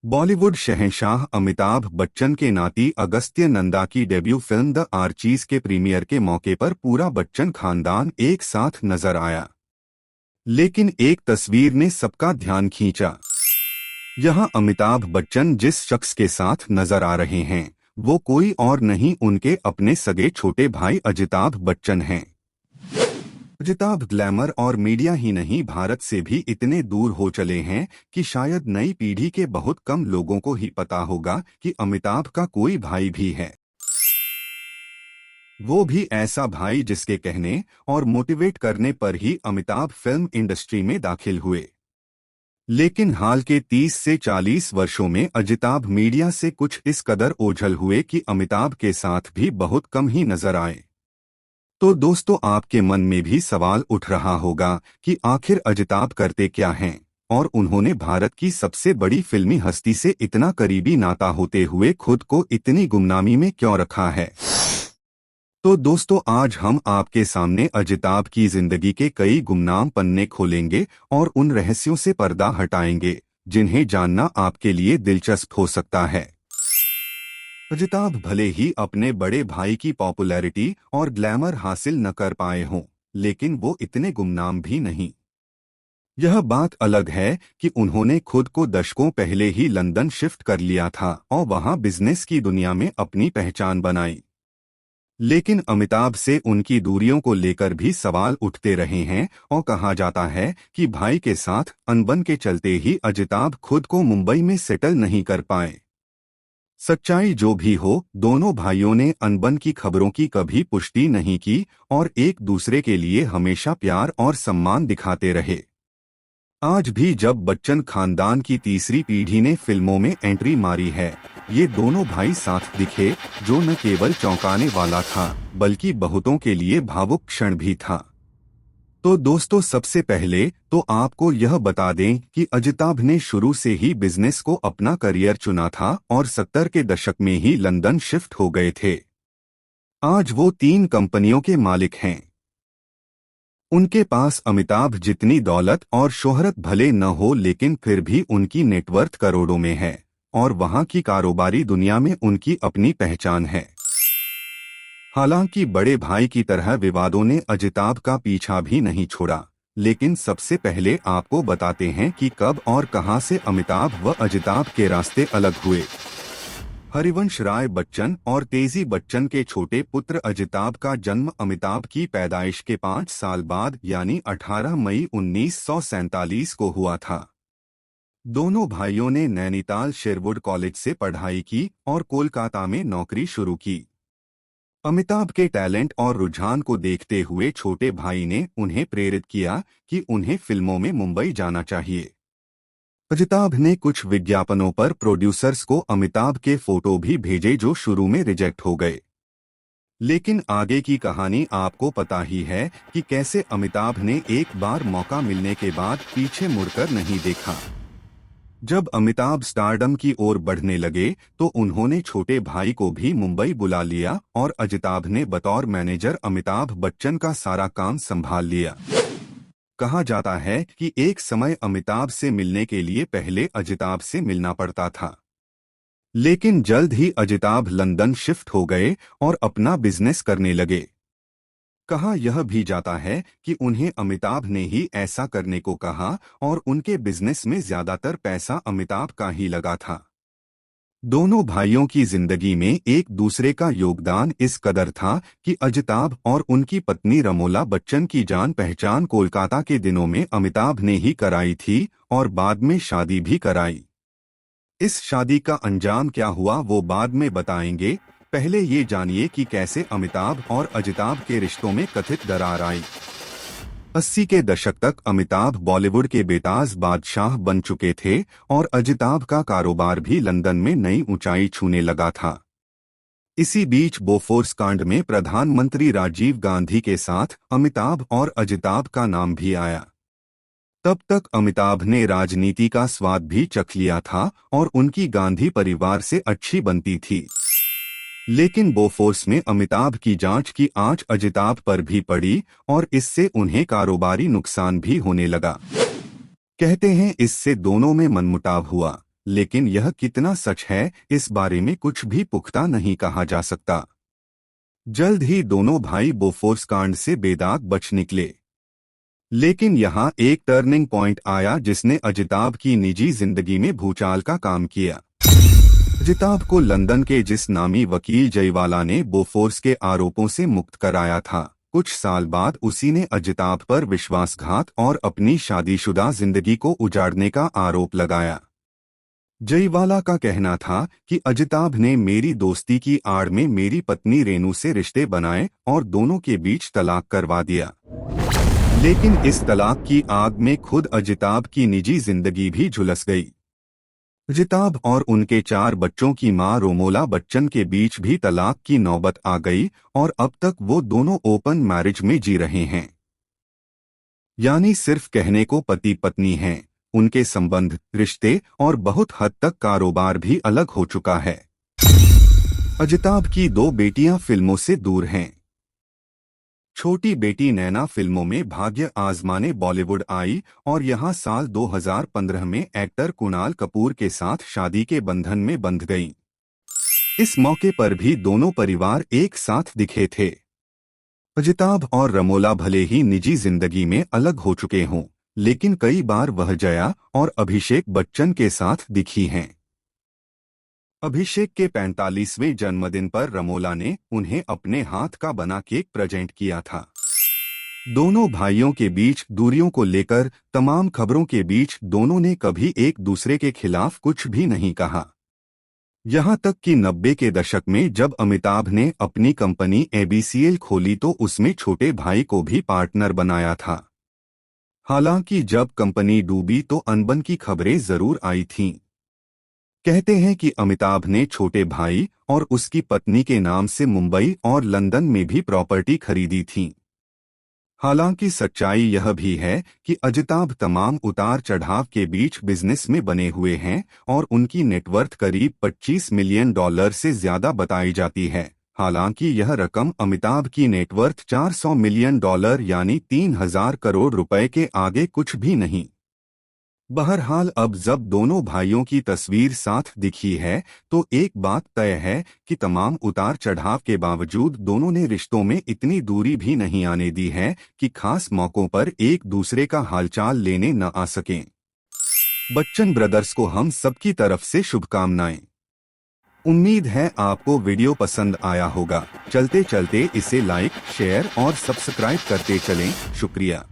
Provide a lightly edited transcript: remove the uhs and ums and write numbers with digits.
बॉलीवुड शहंशाह अमिताभ बच्चन के नाती अगस्त्य नंदा की डेब्यू फिल्म द आर्चीज के प्रीमियर के मौके पर पूरा बच्चन खानदान एक साथ नजर आया। लेकिन एक तस्वीर ने सबका ध्यान खींचा। यहां अमिताभ बच्चन जिस शख्स के साथ नजर आ रहे हैं वो कोई और नहीं उनके अपने सगे छोटे भाई अजिताभ बच्चन हैं। अजिताभ ग्लैमर और मीडिया ही नहीं भारत से भी इतने दूर हो चले हैं कि शायद नई पीढ़ी के बहुत कम लोगों को ही पता होगा कि अमिताभ का कोई भाई भी है। वो भी ऐसा भाई जिसके कहने और मोटिवेट करने पर ही अमिताभ फिल्म इंडस्ट्री में दाखिल हुए। लेकिन हाल के 30 से 40 वर्षों में अजिताभ मीडिया से कुछ इस कदर ओझल हुए कि अमिताभ के साथ भी बहुत कम ही नजर आए। तो दोस्तों, आपके मन में भी सवाल उठ रहा होगा कि आखिर अजिताभ करते क्या हैं और उन्होंने भारत की सबसे बड़ी फिल्मी हस्ती से इतना करीबी नाता होते हुए खुद को इतनी गुमनामी में क्यों रखा है। तो दोस्तों, आज हम आपके सामने अजिताभ की जिंदगी के कई गुमनाम पन्ने खोलेंगे और उन रहस्यों से पर्दा हटाएंगे जिन्हें जानना आपके लिए दिलचस्प हो सकता है। अजिताभ भले ही अपने बड़े भाई की पॉपुलैरिटी और ग्लैमर हासिल न कर पाए हों, लेकिन वो इतने गुमनाम भी नहीं। यह बात अलग है कि उन्होंने खुद को दशकों पहले ही लंदन शिफ्ट कर लिया था और वहां बिजनेस की दुनिया में अपनी पहचान बनाई। लेकिन अमिताभ से उनकी दूरियों को लेकर भी सवाल उठते रहे हैं और कहा जाता है कि भाई के साथ अनबन के चलते ही अजिताभ खुद को मुंबई में सेटल नहीं कर पाए। सच्चाई जो भी हो, दोनों भाइयों ने अनबन की खबरों की कभी पुष्टि नहीं की और एक दूसरे के लिए हमेशा प्यार और सम्मान दिखाते रहे। आज भी जब बच्चन खानदान की तीसरी पीढ़ी ने फिल्मों में एंट्री मारी है, ये दोनों भाई साथ दिखे, जो न केवल चौंकाने वाला था बल्कि बहुतों के लिए भावुक क्षण भी था। तो दोस्तों, सबसे पहले तो आपको यह बता दें कि अजिताभ ने शुरू से ही बिजनेस को अपना करियर चुना था और 70 के दशक में ही लंदन शिफ्ट हो गए थे। आज वो 3 कंपनियों के मालिक हैं। उनके पास अमिताभ जितनी दौलत और शोहरत भले न हो, लेकिन फिर भी उनकी नेटवर्थ करोड़ों में है और वहां की कारोबारी दुनिया में उनकी अपनी पहचान है। हालांकि बड़े भाई की तरह विवादों ने अजिताभ का पीछा भी नहीं छोड़ा, लेकिन सबसे पहले आपको बताते हैं कि कब और कहां से अमिताभ व अजिताभ के रास्ते अलग हुए। हरिवंश राय बच्चन और तेजी बच्चन के छोटे पुत्र अजिताभ का जन्म अमिताभ की पैदाइश के 5 साल बाद यानी 18 मई 1947 को हुआ था। दोनों भाइयों ने नैनीताल शेरवुड कॉलेज से पढ़ाई की और कोलकाता में नौकरी शुरू की। अमिताभ के टैलेंट और रुझान को देखते हुए छोटे भाई ने उन्हें प्रेरित किया कि उन्हें फिल्मों में मुंबई जाना चाहिए। अजिताभ ने कुछ विज्ञापनों पर प्रोड्यूसर्स को अमिताभ के फोटो भी भेजे जो शुरू में रिजेक्ट हो गए। लेकिन आगे की कहानी आपको पता ही है कि कैसे अमिताभ ने एक बार मौका मिलने के बाद पीछे मुड़कर नहीं देखा। जब अमिताभ स्टारडम की ओर बढ़ने लगे तो उन्होंने छोटे भाई को भी मुंबई बुला लिया और अजिताभ ने बतौर मैनेजर अमिताभ बच्चन का सारा काम संभाल लिया। कहा जाता है कि एक समय अमिताभ से मिलने के लिए पहले अजिताभ से मिलना पड़ता था, लेकिन जल्द ही अजिताभ लंदन शिफ्ट हो गए और अपना बिजनेस करने लगे। कहा यह भी जाता है कि उन्हें अमिताभ ने ही ऐसा करने को कहा और उनके बिजनेस में ज्यादातर पैसा अमिताभ का ही लगा था। दोनों भाइयों की जिंदगी में एक दूसरे का योगदान इस कदर था कि अजिताभ और उनकी पत्नी रमोला बच्चन की जान पहचान कोलकाता के दिनों में अमिताभ ने ही कराई थी और बाद में शादी भी कराई। इस शादी का अंजाम क्या हुआ वो बाद में बताएंगे। पहले ये जानिए कि कैसे अमिताभ और अजिताभ के रिश्तों में कथित दरार आई। 80 के दशक तक अमिताभ बॉलीवुड के बेताज बादशाह बन चुके थे और अजिताभ का कारोबार भी लंदन में नई ऊंचाई छूने लगा था। इसी बीच बोफोर्स कांड में प्रधानमंत्री राजीव गांधी के साथ अमिताभ और अजिताभ का नाम भी आया। तब तक अमिताभ ने राजनीति का स्वाद भी चख लिया था और उनकी गांधी परिवार से अच्छी बनती थी। लेकिन बोफोर्स में अमिताभ की जांच की आंच अजिताभ पर भी पड़ी और इससे उन्हें कारोबारी नुकसान भी होने लगा। कहते हैं इससे दोनों में मनमुटाव हुआ, लेकिन यह कितना सच है इस बारे में कुछ भी पुख्ता नहीं कहा जा सकता। जल्द ही दोनों भाई बोफोर्स कांड से बेदाग बच निकले, लेकिन यहाँ एक टर्निंग पॉइंट आया जिसने अजिताभ की निजी जिंदगी में भूचाल का काम किया। अजिताभ को लंदन के जिस नामी वकील जयवाला ने बोफोर्स के आरोपों से मुक्त कराया था, कुछ साल बाद उसी ने अजिताभ पर विश्वासघात और अपनी शादीशुदा जिंदगी को उजाड़ने का आरोप लगाया। जयवाला का कहना था कि अजिताभ ने मेरी दोस्ती की आड़ में मेरी पत्नी रेनू से रिश्ते बनाए और दोनों के बीच तलाक करवा दिया। लेकिन इस तलाक की आग में खुद अजिताभ की निजी जिंदगी भी झुलस गई। अजिताभ और उनके 4 बच्चों की मां रोमोला बच्चन के बीच भी तलाक की नौबत आ गई और अब तक वो दोनों ओपन मैरिज में जी रहे हैं। यानी सिर्फ कहने को पति पत्नी हैं, उनके संबंध, रिश्ते और बहुत हद तक कारोबार भी अलग हो चुका है। अजिताभ की 2 बेटियां फिल्मों से दूर हैं। छोटी बेटी नैना फिल्मों में भाग्य आजमाने बॉलीवुड आई और यहां साल 2015 में एक्टर कुणाल कपूर के साथ शादी के बंधन में बंध गईं। इस मौके पर भी दोनों परिवार एक साथ दिखे थे। अजिताभ और रमोला भले ही निजी जिंदगी में अलग हो चुके हों, लेकिन कई बार वह जया और अभिषेक बच्चन के साथ दिखी हैं। अभिषेक के 45वें जन्मदिन पर रमोला ने उन्हें अपने हाथ का बना केक प्रेजेंट किया था। दोनों भाइयों के बीच दूरियों को लेकर तमाम खबरों के बीच दोनों ने कभी एक दूसरे के खिलाफ कुछ भी नहीं कहा। यहां तक कि 90 के दशक में जब अमिताभ ने अपनी कंपनी ABCL खोली तो उसमें छोटे भाई को भी पार्टनर बनाया था। हालांकि जब कंपनी डूबी तो अनबन की खबरें जरूर आई थीं। कहते हैं कि अमिताभ ने छोटे भाई और उसकी पत्नी के नाम से मुंबई और लंदन में भी प्रॉपर्टी खरीदी थी। हालांकि सच्चाई यह भी है कि अजिताभ तमाम उतार चढ़ाव के बीच बिजनेस में बने हुए हैं और उनकी नेटवर्थ करीब $25 मिलियन से ज्यादा बताई जाती है। हालांकि यह रकम अमिताभ की नेटवर्थ $400 मिलियन यानी 3000 करोड़ रुपए के आगे कुछ भी नहीं। बहरहाल अब जब दोनों भाइयों की तस्वीर साथ दिखी है तो एक बात तय है कि तमाम उतार चढ़ाव के बावजूद दोनों ने रिश्तों में इतनी दूरी भी नहीं आने दी है कि खास मौकों पर एक दूसरे का हालचाल लेने न आ सकें। बच्चन ब्रदर्स को हम सबकी तरफ से शुभकामनाएं। उम्मीद है आपको वीडियो पसंद आया होगा। चलते चलते इसे लाइक, शेयर और सब्सक्राइब करते चलें। शुक्रिया।